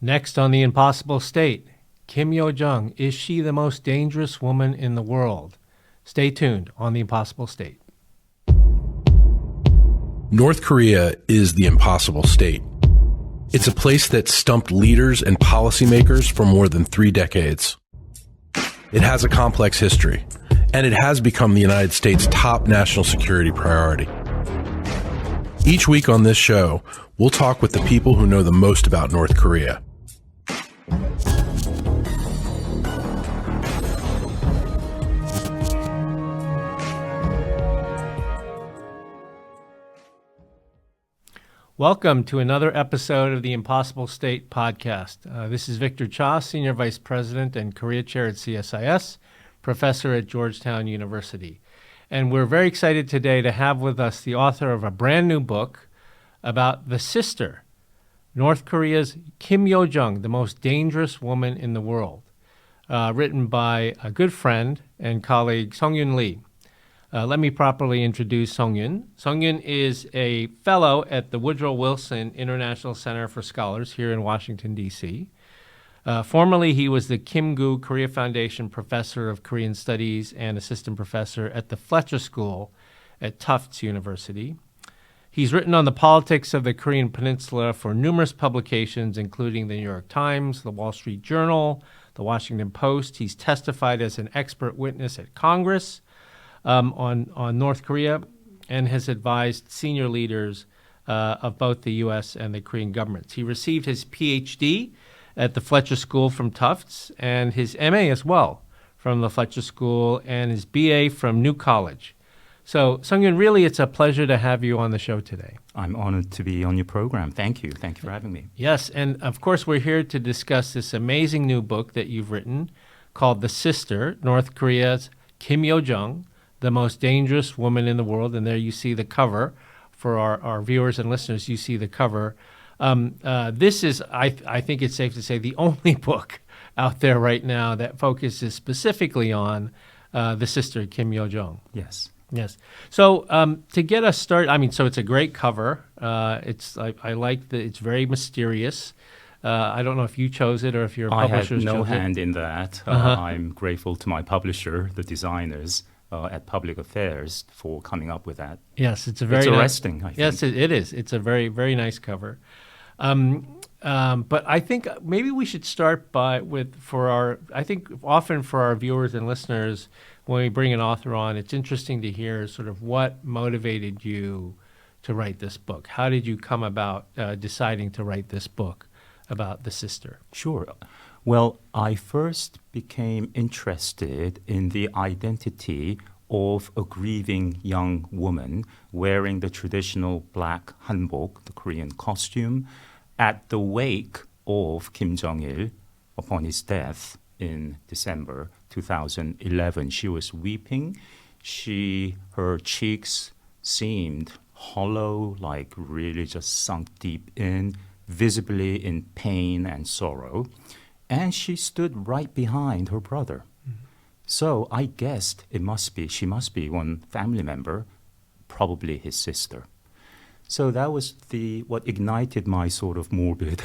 Next on The Impossible State, Kim Yo-jong, is she the most dangerous woman in the world? Stay tuned on The Impossible State. North Korea is the impossible state. It's a place that stumped leaders and policymakers for more than 3 decades. It has a complex history, and it has become the United States' top national security priority. Each week on this show, we'll talk with the people who know the most about North Korea. Welcome to another episode of the Impossible State podcast. This is Victor Cha, Senior Vice President and Korea Chair at CSIS, Professor at Georgetown University. And we're very excited today to have with us the author of a brand new book about the sister, North Korea's Kim Yo-jong, the most dangerous woman in the world, written by a good friend and colleague, Sung-Yoon Lee. Let me properly introduce Sung-Yoon. Sung-Yoon is a fellow at the Woodrow Wilson International Center for Scholars here in Washington, D.C. Formerly, he was the Kim Gu Korea Foundation Professor of Korean Studies and Assistant Professor at the Fletcher School at Tufts University. He's written on the politics of the Korean Peninsula for numerous publications, including the New York Times, the Wall Street Journal, the Washington Post. He's testified as an expert witness at Congress on North Korea and has advised senior leaders of both the U.S. and the Korean governments. He received his Ph.D. at the Fletcher School from Tufts and his M.A. as well from the Fletcher School and his B.A. from New College. So, Sung-Yoon, really, it's a pleasure to have you on the show today. I'm honored to be on your program. Thank you. Thank you for having me. Yes, and of course, we're here to discuss this amazing new book that you've written called The Sister, North Korea's Kim Yo-jong, the most dangerous woman in the world. And there you see the cover. For our viewers and listeners, you see the cover. This is, I think it's safe to say, the only book out there right now that focuses specifically on the sister, Kim Yo-jong. Yes. Yes. So to get us started, so it's a great cover. I like that it's very mysterious. I don't know if you chose it or if your publishers chose it. I had no hand in that. I'm grateful to my publisher, the designers at Public Affairs, for coming up with that. Yes, it's very arresting, I think. Yes, it is. It's a very, very nice cover. But I think maybe we should start often for our viewers and listeners, when we bring an author on, it's interesting to hear sort of what motivated you to write this book. How did you come about deciding to write this book about the sister? Sure. Well, I first became interested in the identity of a grieving young woman wearing the traditional black hanbok, the Korean costume, at the wake of Kim Jong-il upon his death in December 2011. She was weeping. Her cheeks seemed hollow, like really just sunk deep in, visibly in pain and sorrow. And she stood right behind her brother. Mm-hmm. So I guessed she must be one family member, probably his sister. So that was what ignited my sort of morbid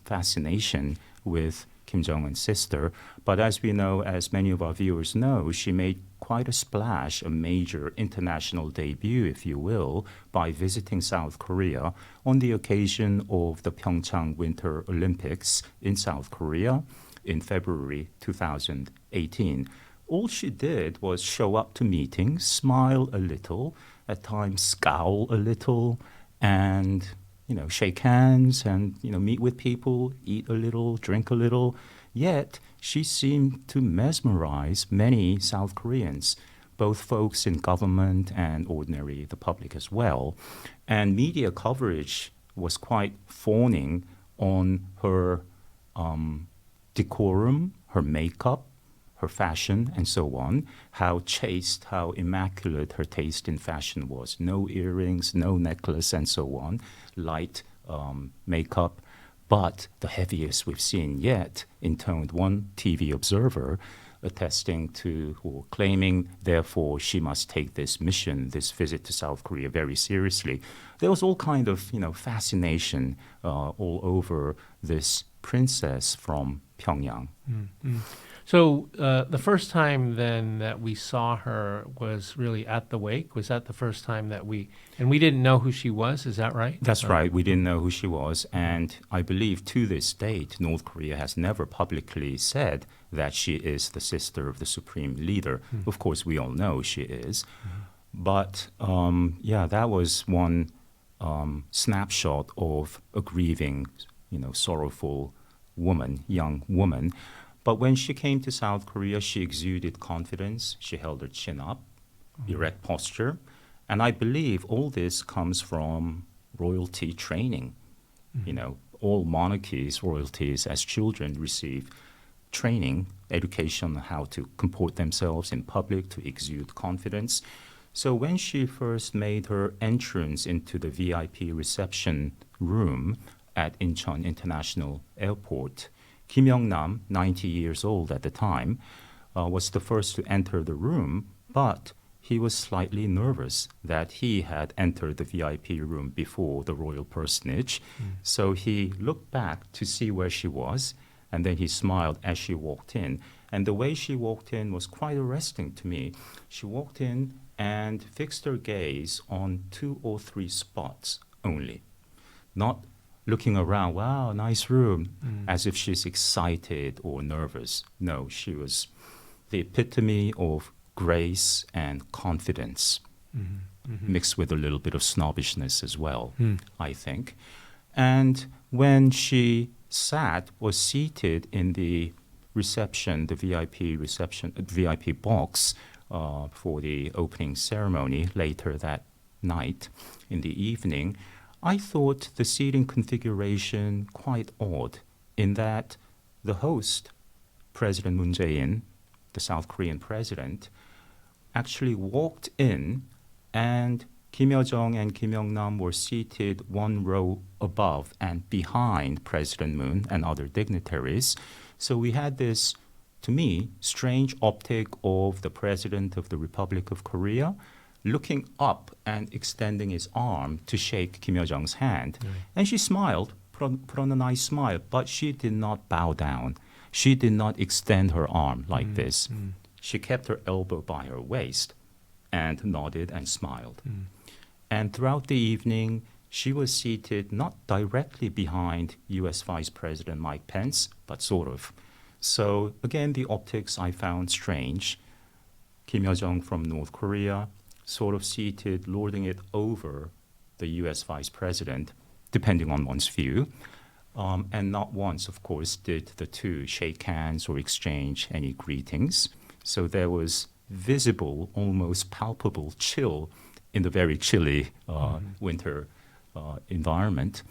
fascination with Kim Jong-un's sister. But as we know, as many of our viewers know, she made quite a splash, a major international debut, if you will, by visiting South Korea on the occasion of the Pyeongchang Winter Olympics in South Korea in February 2018. All she did was show up to meetings, smile a little, at times scowl a little, and shake hands and meet with people, eat a little, drink a little. Yet she seemed to mesmerize many South Koreans, both folks in government and the public as well. And media coverage was quite fawning on her decorum, her makeup, her fashion, and so on, how chaste, how immaculate her taste in fashion was. No earrings, no necklace, and so on, light makeup. But the heaviest we've seen yet, intoned one TV observer attesting to or claiming, therefore, she must take this mission, this visit to South Korea very seriously. There was all kind of, fascination all over this princess from Pyongyang. Mm-hmm. So the first time then that we saw her was really at the wake? Was that the first time that we didn't know who she was, is that right? That's right. We didn't know who she was. And I believe to this date, North Korea has never publicly said that she is the sister of the supreme leader. Mm-hmm. Of course, we all know she is. Mm-hmm. But that was one snapshot of a grieving, sorrowful woman, young woman. But when she came to South Korea, she exuded confidence. She held her chin up, erect posture. And I believe all this comes from royalty training. Mm-hmm. All monarchies, royalties, as children receive training, education on how to comport themselves in public, to exude confidence. So when she first made her entrance into the VIP reception room at Incheon International Airport, Kim Yo-nam, 90 years old at the time, was the first to enter the room, but he was slightly nervous that he had entered the VIP room before the royal personage. So he looked back to see where she was, and then he smiled as she walked in. And the way she walked in was quite arresting to me. She walked in and fixed her gaze on 2 or 3 spots only, not looking around, wow, nice room, as if she's excited or nervous. No, she was the epitome of grace and confidence, mixed with a little bit of snobbishness as well, I think. And when she was seated in the reception, the VIP box for the opening ceremony later that night in the evening, I thought the seating configuration quite odd in that the host, President Moon Jae-in, the South Korean president, actually walked in and Kim Yo-jong and Kim Yo-nam were seated 1 row above and behind President Moon and other dignitaries. So we had this, to me, strange optic of the President of the Republic of Korea looking up and extending his arm to shake Kim Yo-jong's hand. And she smiled, put on a nice smile, but she did not bow down. She did not extend her arm like this. She kept her elbow by her waist and nodded and smiled. And throughout the evening, she was seated not directly behind U.S. Vice President Mike Pence, but sort of. So again, the optics I found strange. Kim Yo-jong from North Korea, sort of seated, lording it over the U.S. Vice President, depending on one's view. And not once, of course, did the two shake hands or exchange any greetings. So there was visible, almost palpable chill in the very chilly winter environment.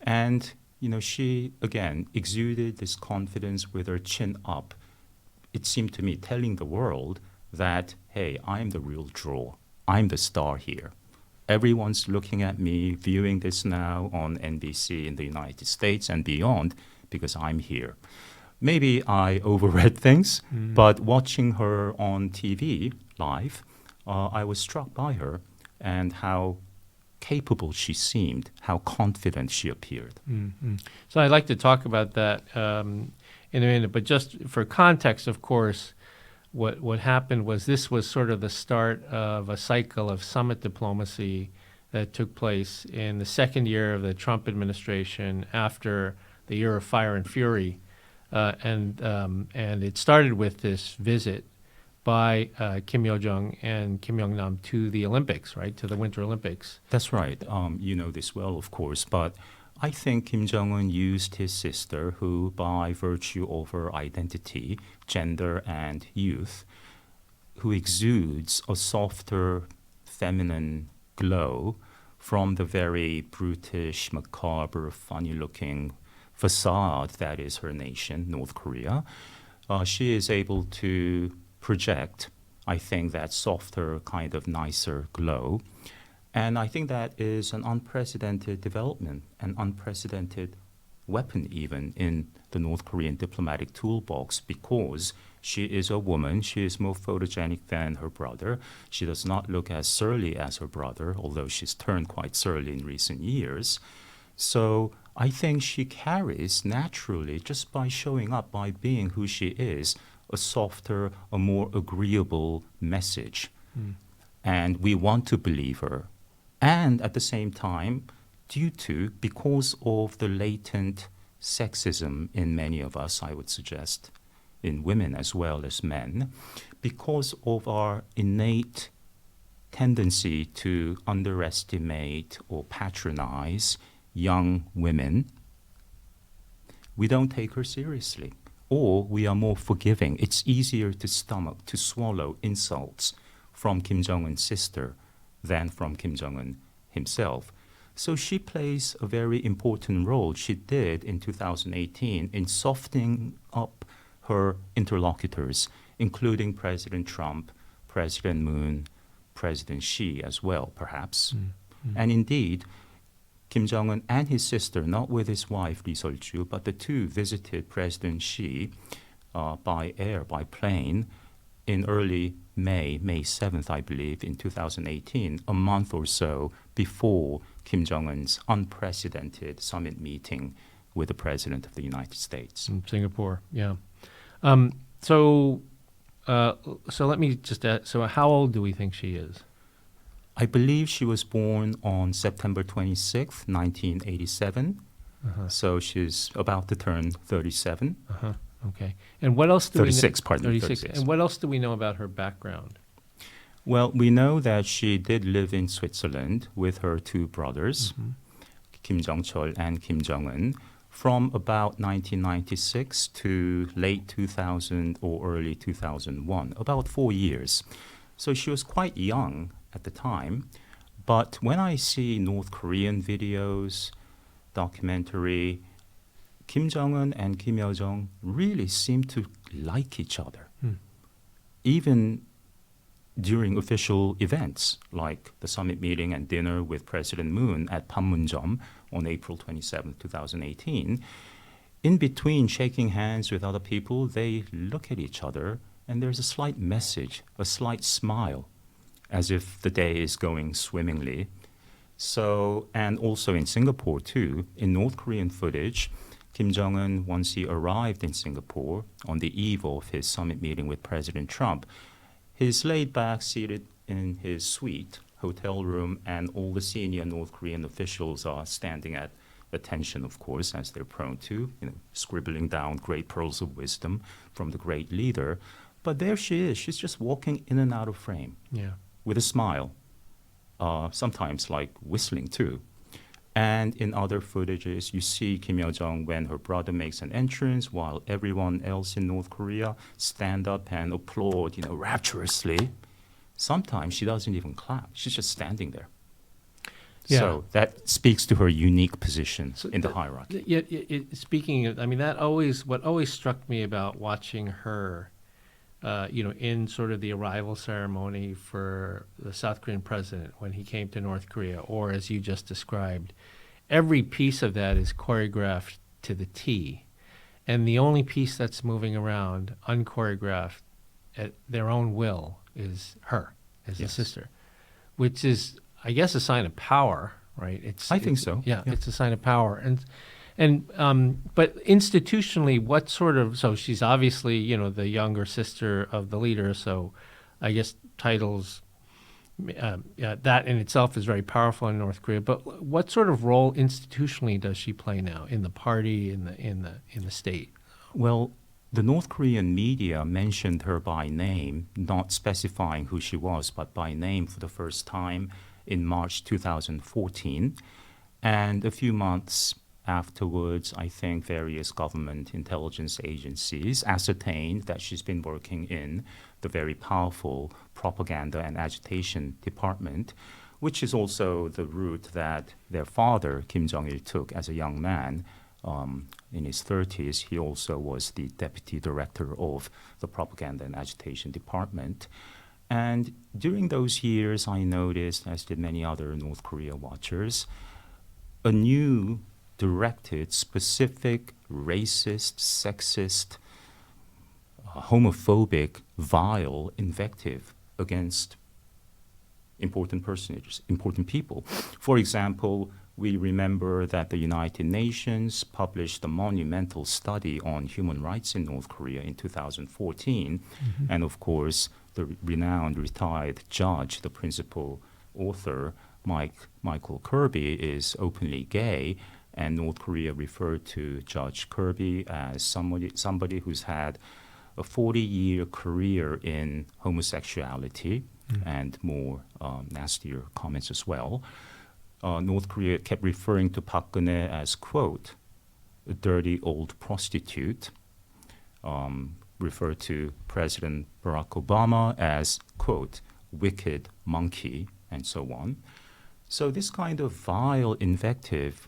And, she, again, exuded this confidence with her chin up. It seemed to me telling the world that, hey, I'm the real draw. I'm the star here. Everyone's looking at me, viewing this now on NBC in the United States and beyond because I'm here. Maybe I overread things, but watching her on TV live, I was struck by her and how capable she seemed, how confident she appeared. So I'd like to talk about that in a minute, but just for context, of course, what happened was this was sort of the start of a cycle of summit diplomacy that took place in the second year of the Trump administration after the year of fire and fury. And it started with this visit by Kim Yo-jong and Kim Yo-nam to the Olympics, right, to the Winter Olympics. That's right. You know this well, of course, but I think Kim Jong-un used his sister, who by virtue of her identity, gender, and youth, who exudes a softer, feminine glow from the very brutish, macabre, funny-looking facade that is her nation, North Korea. She is able to project, I think, that softer, kind of nicer glow. And I think that is an unprecedented development, an unprecedented weapon even in the North Korean diplomatic toolbox, because she is a woman. She is more photogenic than her brother. She does not look as surly as her brother, although she's turned quite surly in recent years. So I think she carries naturally, just by showing up, by being who she is, a softer, a more agreeable message. And we want to believe her. And at the same time, because of the latent sexism in many of us, I would suggest, in women as well as men, because of our innate tendency to underestimate or patronize young women, we don't take her seriously, or we are more forgiving. It's easier to swallow insults from Kim Jong-un's sister than from Kim Jong-un himself. So she plays a very important role. She did in 2018 in softening up her interlocutors, including President Trump, President Moon, President Xi as well, perhaps. And indeed, Kim Jong-un and his sister, not with his wife Lee Sol-ju, but the two visited President Xi by air, by plane, in early May 7th, I believe, in 2018, a month or so before Kim Jong-un's unprecedented summit meeting with the President of the United States. In Singapore, yeah. So let me just ask, so how old do we think she is? I believe she was born on September 26th, 1987. So she's about to turn 37. Okay. And what else do 36, we know? pardon me. 36. And what else do we know about her background? Well, we know that she did live in Switzerland with her two brothers, Kim Jong-chol and Kim Jong-un, from about 1996 to late 2000 or early 2001, about 4 years. So she was quite young at the time. But when I see North Korean videos, documentary, Kim Jong-un and Kim Yo-jong really seem to like each other. Even during official events like the summit meeting and dinner with President Moon at Panmunjom on April 27, 2018, in between shaking hands with other people, they look at each other and there's a slight message, a slight smile, as if the day is going swimmingly. So, and also in Singapore too, in North Korean footage, Kim Jong-un, once he arrived in Singapore on the eve of his summit meeting with President Trump, he's laid back, seated in his suite, hotel room, and all the senior North Korean officials are standing at attention, of course, as they're prone to, scribbling down great pearls of wisdom from the great leader. But there she is. She's just walking in and out of frame with a smile, sometimes like whistling too. And in other footages, you see Kim Yo-jong when her brother makes an entrance, while everyone else in North Korea stand up and applaud, rapturously. Sometimes she doesn't even clap. She's just standing there. Yeah. So that speaks to her unique position in the hierarchy. Speaking of, what always struck me about watching her, in sort of the arrival ceremony for the South Korean president when he came to North Korea, or as you just described, every piece of that is choreographed to the T. And the only piece that's moving around unchoreographed at their own will is her, as the sister, which is, I guess, a sign of power, right? I think so. Yeah, it's a sign of power. But institutionally, what sort of, so she's obviously, the younger sister of the leader, so I guess titles, that in itself is very powerful in North Korea. But what sort of role institutionally does she play now in the party, in the state? Well, the North Korean media mentioned her by name, not specifying who she was, but by name for the first time in March 2014. And a few months afterwards, I think various government intelligence agencies ascertained that she's been working in the very powerful propaganda and agitation department, which is also the route that their father, Kim Jong-il, took as a young man. In his 30s, he also was the deputy director of the propaganda and agitation department. And during those years, I noticed, as did many other North Korea watchers, a new directed, specific, racist, sexist, homophobic, vile invective against important personages, important people. For example, We remember that the United Nations published a monumental study on human rights in North Korea in 2014. And of course, the renowned retired judge, the principal author, Michael Kirby, is openly gay. And North Korea referred to Judge Kirby as somebody who's had a 40-year career in homosexuality and more nastier comments as well. North Korea kept referring to Park Geun-hye as, quote, a dirty old prostitute, referred to President Barack Obama as, quote, wicked monkey, and so on. So this kind of vile invective,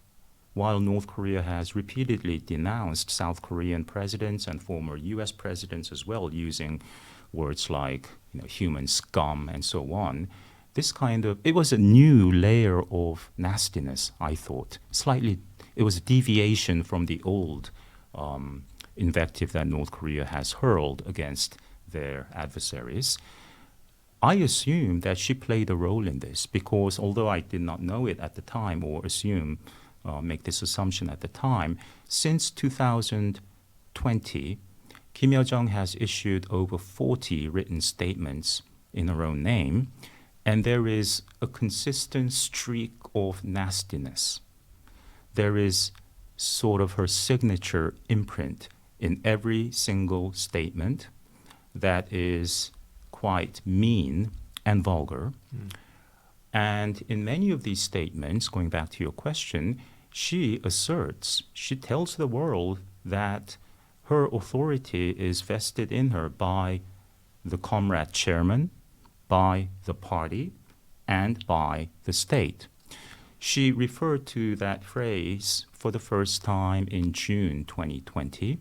while North Korea has repeatedly denounced South Korean presidents and former U.S. presidents as well, using words like human scum and so on, it was a new layer of nastiness, I thought. It was a deviation from the old invective that North Korea has hurled against their adversaries. I assume that she played a role in this because although I did not know it at the time or make this assumption at the time, since 2020, Kim Yo-jong has issued over 40 written statements in her own name, and there is a consistent streak of nastiness. There is sort of her signature imprint in every single statement that is quite mean and vulgar. And in many of these statements, going back to your question, she tells the world that her authority is vested in her by the comrade chairman, by the party, and by the state. She referred to that phrase for the first time in June 2020.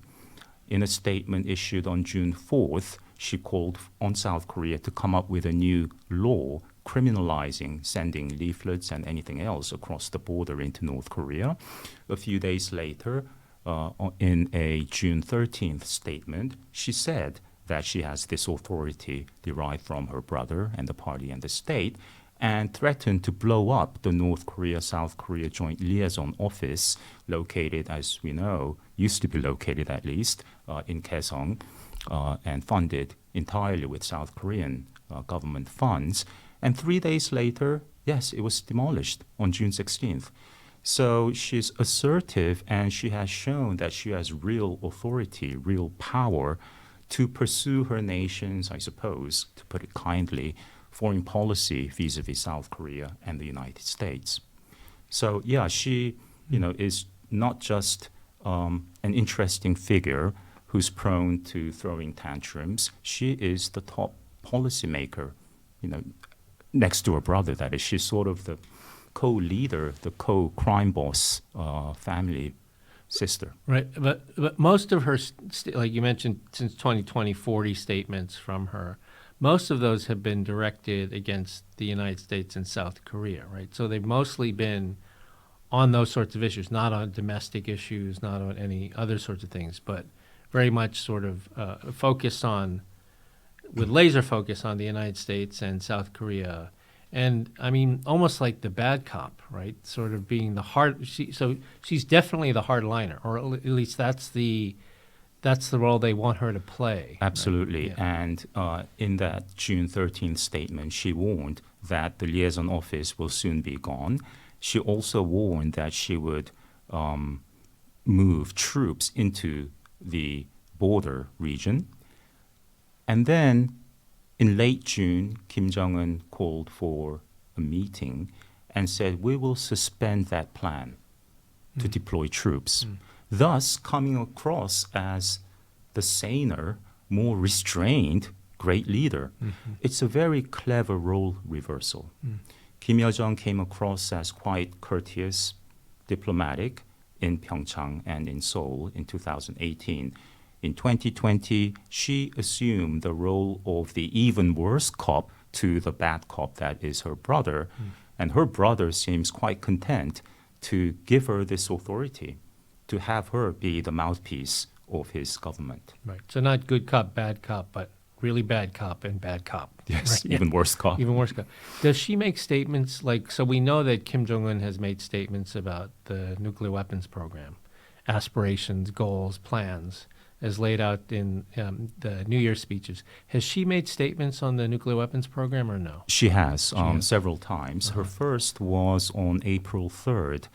In a statement issued on June 4th, she called on South Korea to come up with a new law criminalizing sending leaflets and anything else across the border into North Korea. A few days later, in a June 13th statement, she said that she has this authority derived from her brother and the party and the state, and threatened to blow up the North Korea-South Korea Joint Liaison Office located, as we know, used to be located at least, in Kaesong, and funded entirely with South Korean government funds. And 3 days later, yes, it was demolished on June 16th. So she's assertive, and she has shown that she has real authority, real power to pursue her nation's, I suppose, to put it kindly, foreign policy vis-a-vis South Korea and the United States. So yeah, she is not just an interesting figure who's prone to throwing tantrums. She is the top policymaker, next to her brother, that is. She's sort of the co-leader, the co-crime boss family sister. Right, but most of her, like you mentioned, since 2020, 40 statements from her, most of those have been directed against the United States and South Korea, right? So they've mostly been on those sorts of issues, not on domestic issues, not on any other sorts of things, but very much sort of with laser focus on the United States and South Korea. And I mean, almost like the bad cop, right? Sort of being the so she's definitely the hardliner, or at least that's the role they want her to play. Absolutely. Right? Yeah. And in that June 13th statement, she warned that the liaison office will soon be gone. She also warned that she would move troops into the border region. And then in late June, Kim Jong-un called for a meeting and said, we will suspend that plan to deploy troops, thus coming across as the saner, more restrained great leader. It's a very clever role reversal. Kim Yo-jong came across as quite courteous, diplomatic in Pyeongchang and in Seoul in 2018. In 2020, she assumed the role of the even worse cop to the bad cop that is her brother. And her brother seems quite content to give her this authority, to have her be the mouthpiece of his government. Right. So not good cop, bad cop, but really bad cop and bad cop. Yes, right? even worse cop. Even worse cop. Does she make statements like, so we know that Kim Jong-un has made statements about the nuclear weapons program, aspirations, goals, plans, as laid out in the New Year speeches. Has she made statements on the nuclear weapons program or no? She has has. several times. Her first was on April 3rd,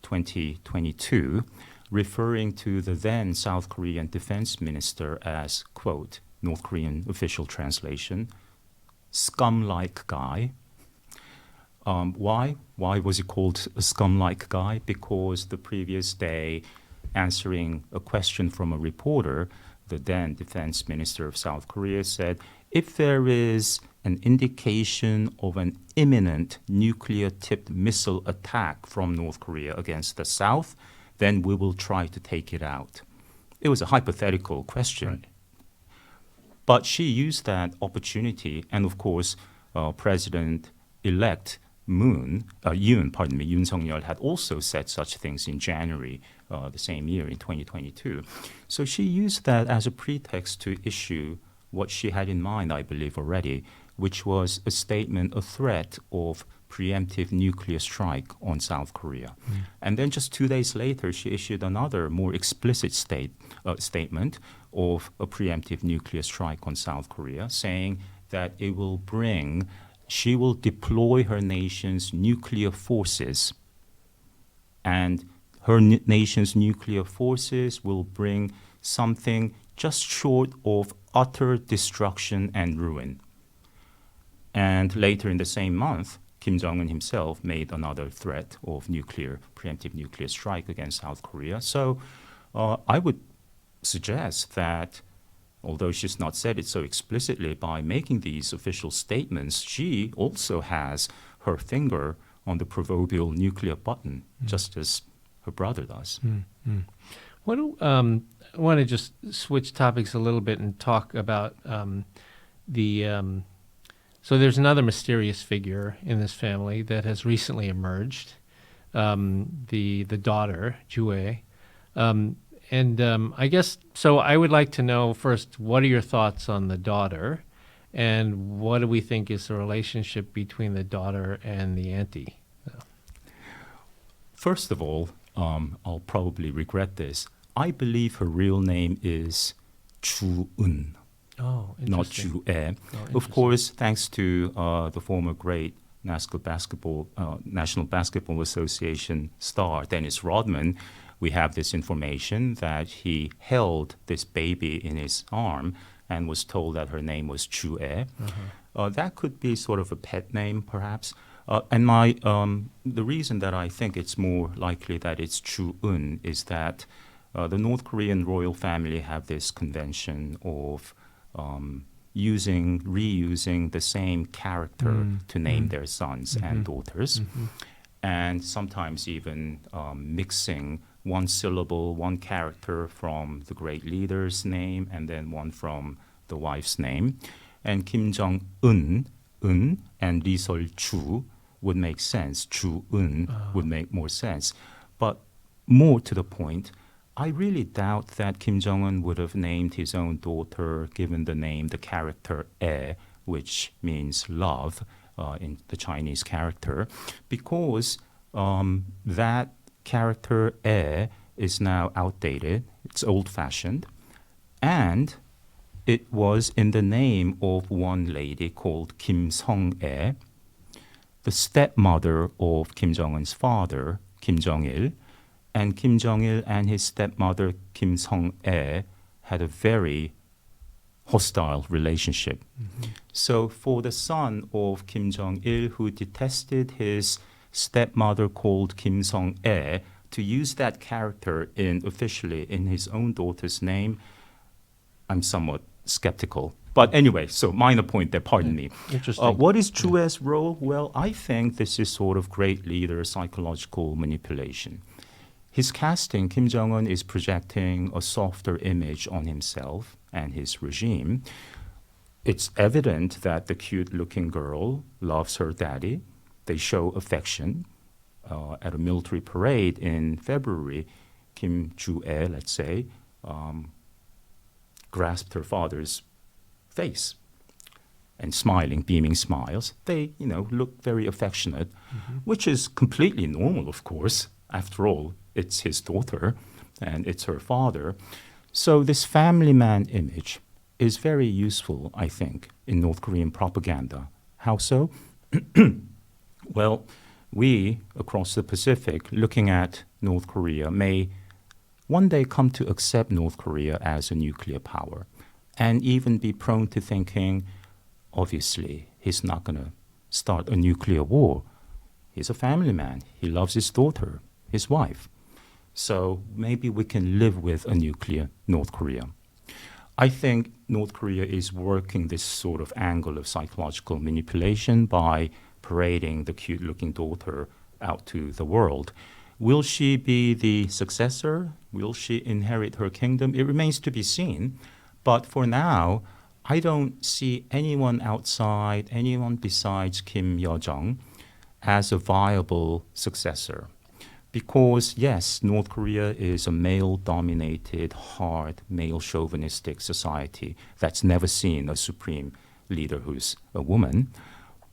2022, referring to the then South Korean defense minister as, quote, North Korean official translation, scum-like guy. Why? Why was he called a scum-like guy? Because the previous day, answering a question from a reporter, the then defense minister of South Korea said, if there is an indication of an imminent nuclear-tipped missile attack from North Korea against the South, then we will try to take it out. It was a hypothetical question. Right. But she used that opportunity, and of course, President-elect Yoon Sung-Yeol had also said such things in January the same year, in 2022. So she used that as a pretext to issue what she had in mind, I believe, already, which was a statement, a threat of preemptive nuclear strike on South Korea. And then just 2 days later, she issued another more explicit statement of a preemptive nuclear strike on South Korea, saying that she will deploy her nation's nuclear forces, and her nation's nuclear forces will bring something just short of utter destruction and ruin. And later in the same month, Kim Jong-un himself made another threat of preemptive nuclear strike against South Korea. So I would suggest that, although she's not said it so explicitly, by making these official statements, she also has her finger on the proverbial nuclear button, just as her brother does. I want to just switch topics a little bit and talk about so there's another mysterious figure in this family that has recently emerged, the daughter, Jue. I guess, so I would like to know first, what are your thoughts on the daughter, and what do we think is the relationship between the daughter and the auntie? First of all, I'll probably regret this. I believe her real name is Ju-eun, Oh, not interesting. Ju-e. Of course, thanks to the former great National Basketball Association star, Dennis Rodman, we have this information that he held this baby in his arm and was told that her name was Ju-e. That could be sort of a pet name, perhaps. And the reason that I think it's more likely that it's Ju-eun is that the North Korean royal family have this convention of reusing the same character to name their sons and daughters, and sometimes even mixing one syllable, one character from the great leader's name and then one from the wife's name. And Kim Jong-un, and Lee Sol-ju would make sense. Ju-eun would make more sense. But more to the point, I really doubt that Kim Jong-un would have named his own daughter, given the character E, which means love in the Chinese character, because that character E is now outdated, it's old-fashioned, and it was in the name of one lady called Kim Sung-e, the stepmother of Kim Jong-un's father, Kim Jong-il. And Kim Jong-il and his stepmother, Kim Sung-e, had a very hostile relationship. So for the son of Kim Jong-il, who detested his stepmother called Kim Sung-e, to use that character officially in his own daughter's name, I'm somewhat skeptical. But anyway, so minor point there, pardon me. Interesting. What is Jue's role? Well, I think this is sort of great leader psychological manipulation. His casting, Kim Jong-un is projecting a softer image on himself and his regime. It's evident that the cute-looking girl loves her daddy. They show affection. At a military parade in February, Kim Ju-e, let's say, grasped her father's face and smiling, beaming smiles. They, look very affectionate, which is completely normal, of course. After all, it's his daughter and it's her father. So this family man image is very useful, I think, in North Korean propaganda. How so? Well, we across the Pacific, looking at North Korea, may one day come to accept North Korea as a nuclear power and even be prone to thinking, obviously, he's not going to start a nuclear war. He's a family man. He loves his daughter, his wife. So maybe we can live with a nuclear North Korea. I think North Korea is working this sort of angle of psychological manipulation by parading the cute-looking daughter out to the world. Will she be the successor? Will she inherit her kingdom? It remains to be seen. But for now, I don't see anyone outside, anyone besides Kim Yo-jong as a viable successor. Because, yes, North Korea is a male-dominated, hard, male-chauvinistic society that's never seen a supreme leader who's a woman.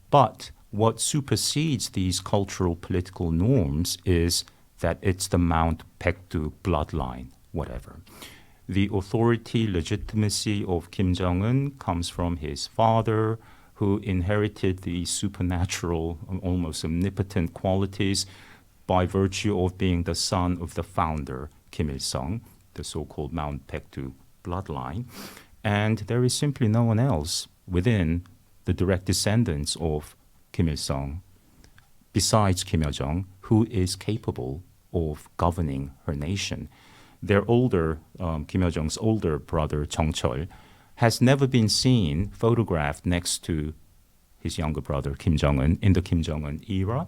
But what supersedes these cultural political norms is that it's the Mount Baekdu bloodline, whatever. The authority, legitimacy of Kim Jong-un comes from his father, who inherited the supernatural, almost omnipotent qualities by virtue of being the son of the founder, Kim Il-sung, the so-called Mount Baekdu bloodline. And there is simply no one else within the direct descendants of Kim Il-sung, besides Kim Yo-jong, who is capable of governing her nation. Their older, Kim Yo-jong's older brother, Jung Chol, has never been seen photographed next to his younger brother, Kim Jong-un, in the Kim Jong-un era,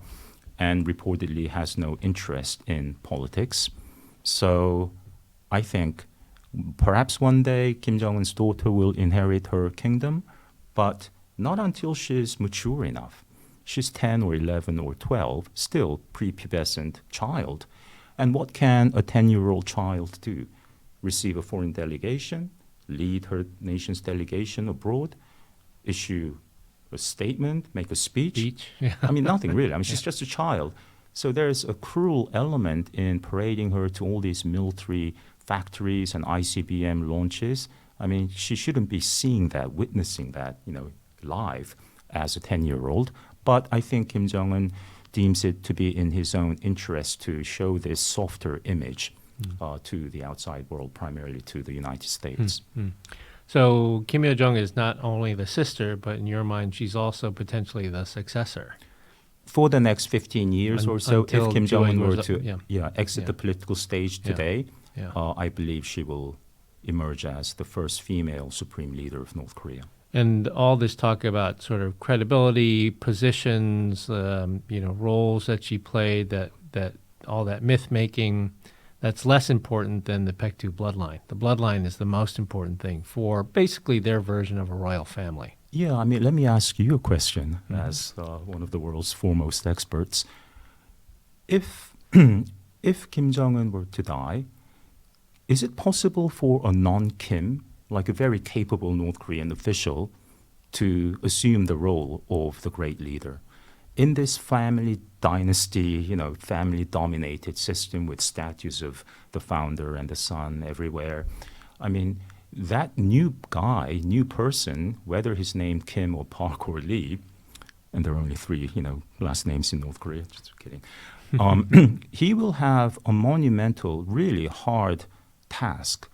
and reportedly has no interest in politics. So I think perhaps one day Kim Jong-un's daughter will inherit her kingdom, but not until she's mature enough. She's 10 or 11 or 12, still prepubescent child. And what can a 10-year-old child do? Receive a foreign delegation, lead her nation's delegation abroad, issue a statement, make a speech? Yeah. I mean, nothing really. I mean, she's just a child. So there's a cruel element in parading her to all these military factories and ICBM launches. I mean, she shouldn't be seeing that, witnessing that, live as a 10-year-old. But I think Kim Jong-un deems it to be in his own interest to show this softer image to the outside world, primarily to the United States. So Kim Yo-jong is not only the sister, but in your mind, she's also potentially the successor. For the next 15 years or so, if Kim Jong-un were to exit the political stage today, I believe she will emerge as the first female supreme leader of North Korea. And all this talk about sort of credibility, positions, roles that she played, that all that myth making, that's less important than the Baekdu bloodline. The bloodline is the most important thing for basically their version of a royal family. Yeah, I mean, let me ask you a question as one of the world's foremost experts. If Kim Jong-un were to die, is it possible for a non-Kim, like a very capable North Korean official, to assume the role of the great leader? In this family dynasty, family-dominated system with statues of the founder and the son everywhere, I mean, that new guy, new person, whether his name Kim or Park or Lee, and there are only three, last names in North Korea, just kidding, he will have a monumental, really hard task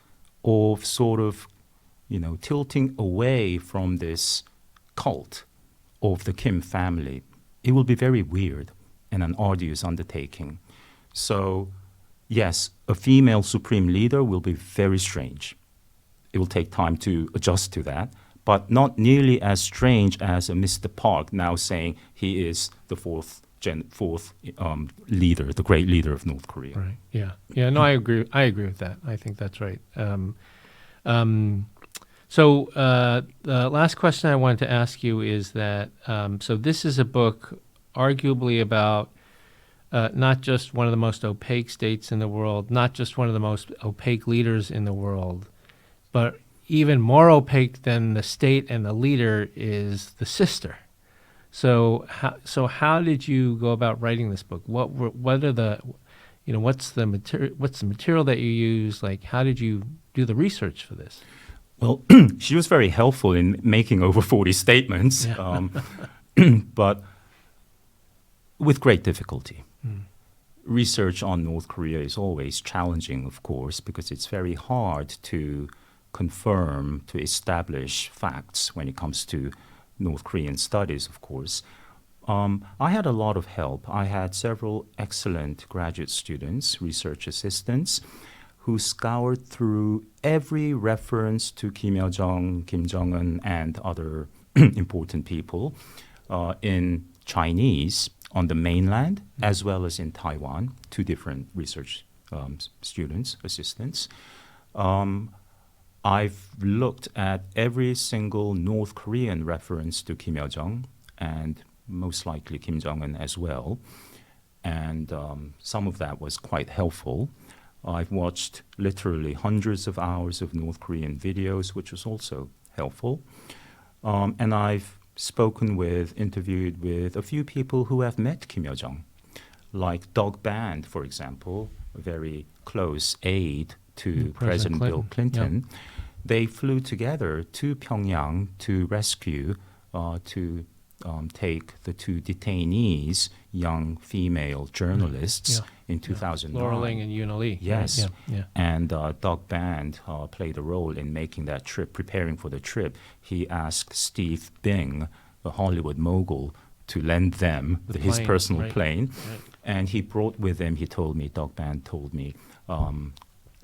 of sort of, tilting away from this cult of the Kim family. It will be very weird and an arduous undertaking. So, yes, a female supreme leader will be very strange. It will take time to adjust to that, but not nearly as strange as a Mr. Park now saying he is the fourth leader, the great leader of North Korea. Right. Yeah. Yeah. No, I agree. I agree with that. I think that's right. So the last question I wanted to ask you is that, so this is a book arguably about not just one of the most opaque states in the world, not just one of the most opaque leaders in the world, but even more opaque than the state and the leader is the sister. So how did you go about writing this book? What are the, what's the material that you use? Like, how did you do the research for this? Well, she was very helpful in making over 40 statements, but with great difficulty. Research on North Korea is always challenging, of course, because it's very hard to confirm, to establish facts when it comes to North Korean studies, of course. I had a lot of help. I had several excellent graduate students, research assistants, who scoured through every reference to Kim Yo-jong, Kim Jong-un, and other important people in Chinese on the mainland, as well as in Taiwan, 2 different research students, assistants. I've looked at every single North Korean reference to Kim Yo-jong, and most likely Kim Jong-un as well. And some of that was quite helpful. I've watched literally hundreds of hours of North Korean videos, which was also helpful. And I've interviewed with a few people who have met Kim Yo-jong, like Doug Band, for example, a very close aide to President Bill Clinton. Yeah. They flew together to Pyongyang to rescue, to take the 2 detainees, young female journalists, in 2009. Laura Ling and Yoon Lee. Yes. Yeah. And Doug Band played a role in making that trip, preparing for the trip. He asked Steve Bing, the Hollywood mogul, to lend them his personal plane. Right. And he brought with him, Doug Band told me,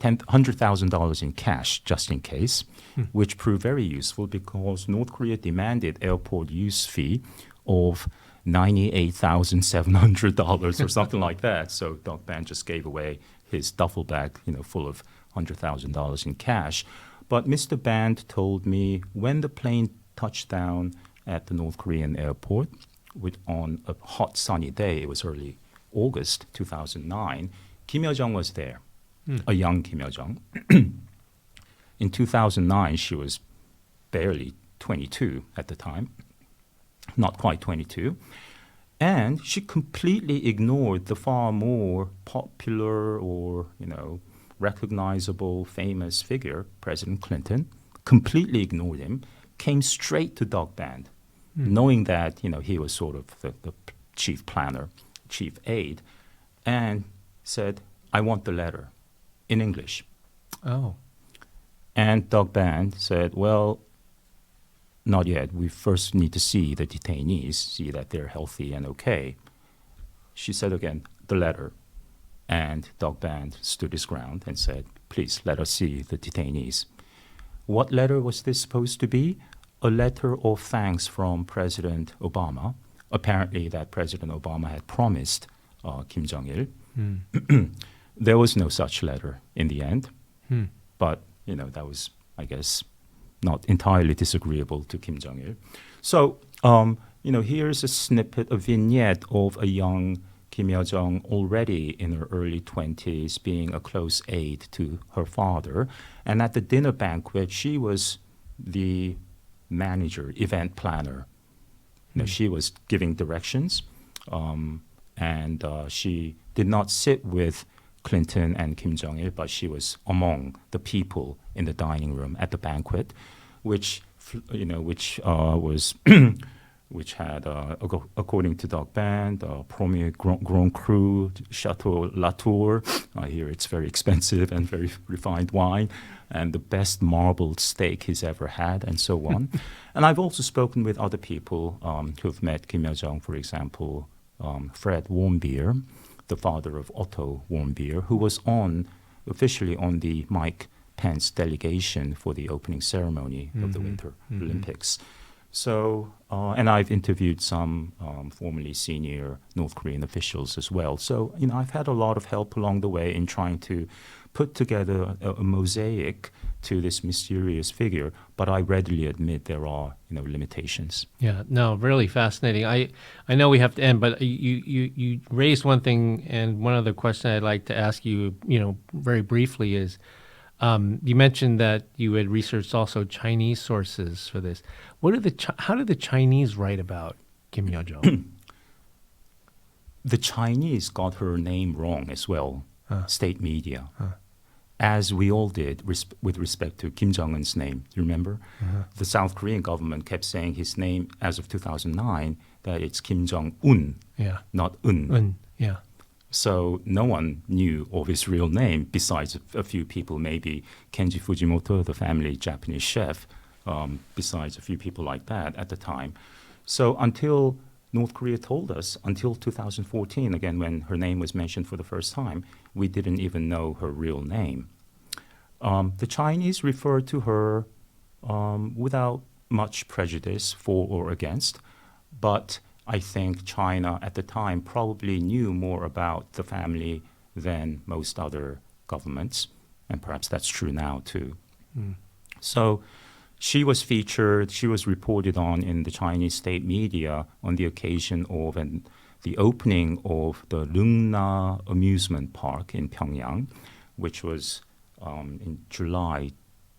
$100,000 in cash, just in case, which proved very useful because North Korea demanded airport use fee of $98,700 or something like that. So Doug Band just gave away his duffel bag, full of $100,000 in cash. But Mr. Band told me when the plane touched down at the North Korean airport on a hot, sunny day, it was early August 2009, Kim Yo-jong was there. A young Kim Yo-jong. In 2009, she was barely 22 at the time, not quite 22. And she completely ignored the far more popular or, recognizable, famous figure, President Clinton, completely ignored him, came straight to Doug Band, knowing that, he was sort of the chief planner, chief aide, and said, I want the letter. In English. Oh. And Doug Band said, well, not yet. We first need to see the detainees, see that they're healthy and okay. She said again, the letter. And Doug Band stood his ground and said, please, let us see the detainees. What letter was this supposed to be? A letter of thanks from President Obama. Apparently that President Obama had promised Kim Jong-il. There was no such letter in the end, but that was, I guess, not entirely disagreeable to Kim Jong-il. So, here's a snippet, a vignette of a young Kim Yo-jong already in her early 20s being a close aide to her father. And at the dinner banquet, she was the manager, event planner. She was giving directions, and she did not sit with Clinton and Kim Jong-il, but she was among the people in the dining room at the banquet, which had, according to Doug Band, Premier Grand Cru, Chateau Latour. I hear it's very expensive and very refined wine, and the best marbled steak he's ever had, and so on. And I've also spoken with other people who've met Kim Yo-jong, for example, Fred Warmbier, the father of Otto Warmbier, who was officially on the Mike Pence delegation for the opening ceremony of the Winter Olympics. So, and I've interviewed some formerly senior North Korean officials as well. So, I've had a lot of help along the way in trying to put together a mosaic to this mysterious figure, but I readily admit there are, limitations. Yeah, no, really fascinating. I know we have to end, but you raised one thing, and one other question I'd like to ask you, very briefly is, You mentioned that you had researched also Chinese sources for this. How did the Chinese write about Kim Yo-jong? The Chinese got her name wrong as well, state media, as we all did with respect to Kim Jong-un's name. You remember? The South Korean government kept saying his name as of 2009, that it's Kim Jong-un, not Un. Yeah. So no one knew of his real name besides a few people, maybe Kenji Fujimoto, the family Japanese chef, besides a few people like that at the time. So until North Korea told us, until 2014, again, when her name was mentioned for the first time, we didn't even know her real name. The Chinese referred to her without much prejudice for or against, but I think China at the time probably knew more about the family than most other governments, and perhaps that's true now too. So she was featured, she was reported on in the Chinese state media on the occasion of the opening of the Leungna Amusement Park in Pyongyang, which was in July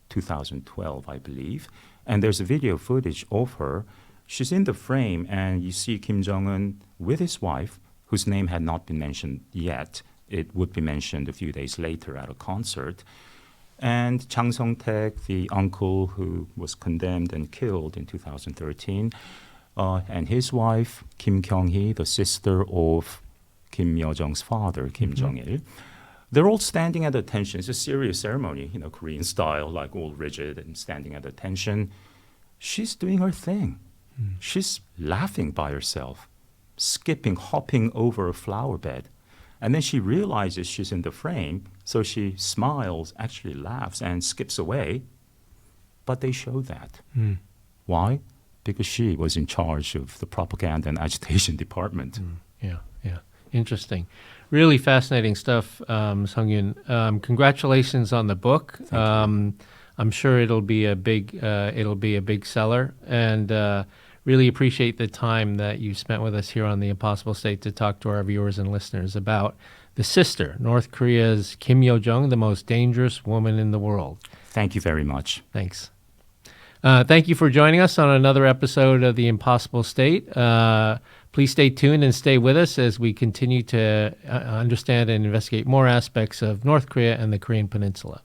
2012, I believe. And there's a video footage of her. She's in the frame, and you see Kim Jong-un with his wife, whose name had not been mentioned yet. It would be mentioned a few days later at a concert. And Chang Song-taek, the uncle who was condemned and killed in 2013, and his wife, Kim Kyung-hee, the sister of Kim Yo-jong's father, Kim Jong-il. They're all standing at attention. It's a serious ceremony, Korean style, like all rigid and standing at attention. She's doing her thing. She's laughing by herself, skipping, hopping over a flower bed. And then she realizes she's in the frame, so she smiles, actually laughs, and skips away. But they show that. Why? Because she was in charge of the propaganda and agitation department. Yeah. Interesting. Really fascinating stuff, Sung-Yoon. Congratulations on the book. I'm sure it'll be a big seller, and really appreciate the time that you spent with us here on The Impossible State to talk to our viewers and listeners about the sister, North Korea's Kim Yo-jong, the most dangerous woman in the world. Thank you very much. Thanks. Thank you for joining us on another episode of The Impossible State. Please stay tuned and stay with us as we continue to understand and investigate more aspects of North Korea and the Korean Peninsula.